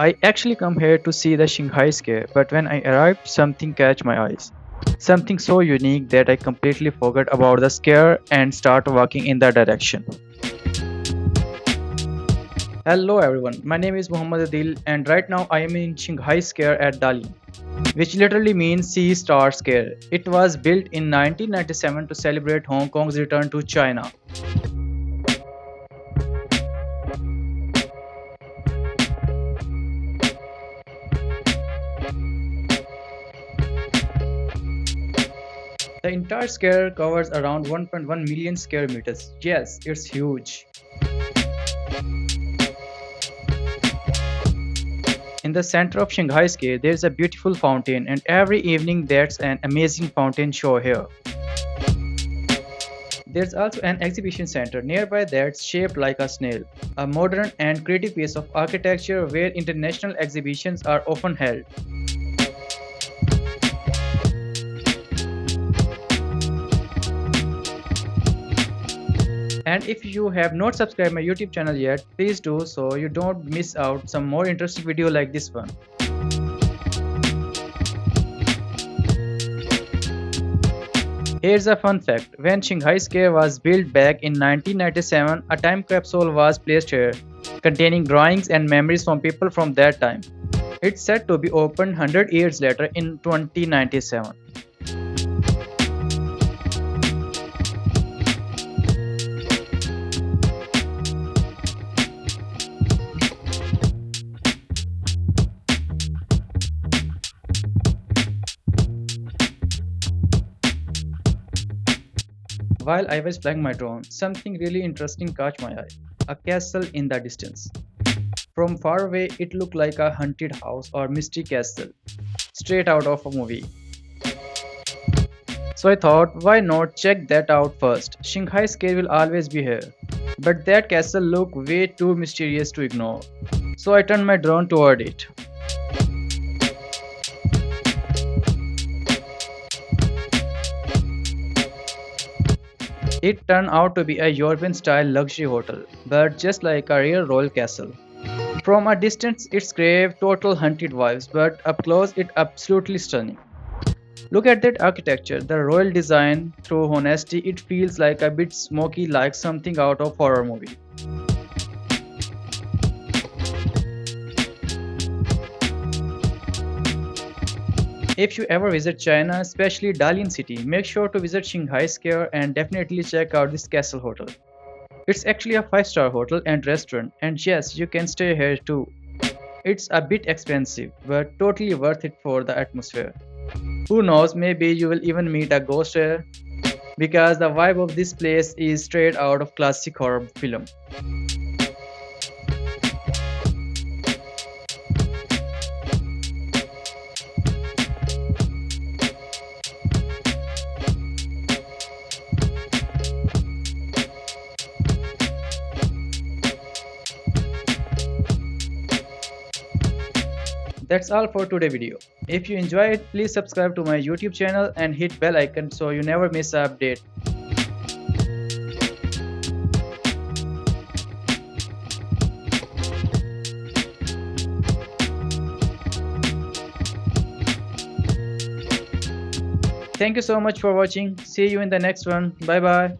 I actually come here to see the Xinghai Square, but when I arrived, something catch my eyes. Something so unique that I completely forgot about the scare and start walking in that direction. Hello everyone, my name is Muhammad Adeel and right now I am in Xinghai Square at Dalian, which literally means Sea Star Square. It was built in 1997 to celebrate Hong Kong's return to China. The entire square covers around 1.1 million square meters. Yes, it's huge. In the center of Shanghai Square, there is a beautiful fountain, and every evening there's an amazing fountain show here. There's also an exhibition center nearby that's shaped like a snail, a modern and creative piece of architecture where international exhibitions are often held. And if you have not subscribed my YouTube channel yet, please do so you don't miss out some more interesting video like this one. Here's a fun fact. When Xinghai Square was built back in 1997, a time capsule was placed here, containing drawings and memories from people from that time. It's said to be opened 100 years later in 2097. While I was flying my drone, something really interesting caught my eye. A castle in the distance. From far away, it looked like a haunted house or mystery castle, straight out of a movie. So I thought, why not check that out first? Shanghai Square will always be here. But that castle looked way too mysterious to ignore. So I turned my drone toward it. It turned out to be a European-style luxury hotel, but just like a real royal castle. From a distance, it's gave total haunted vibes, but up close, it's absolutely stunning. Look at that architecture, the royal design. Through honesty, it feels like a bit smoky, like something out of horror movie. If you ever visit China, especially Dalian City, make sure to visit Xinghai Square and definitely check out this castle hotel. It's actually a 5-star hotel and restaurant, and yes, you can stay here too. It's a bit expensive, but totally worth it for the atmosphere. Who knows, maybe you will even meet a ghost here, because the vibe of this place is straight out of classic horror film. That's all for today's video. If you enjoy it, please subscribe to my YouTube channel and hit bell icon so you never miss an update. Thank you so much for watching. See you in the next one. Bye bye.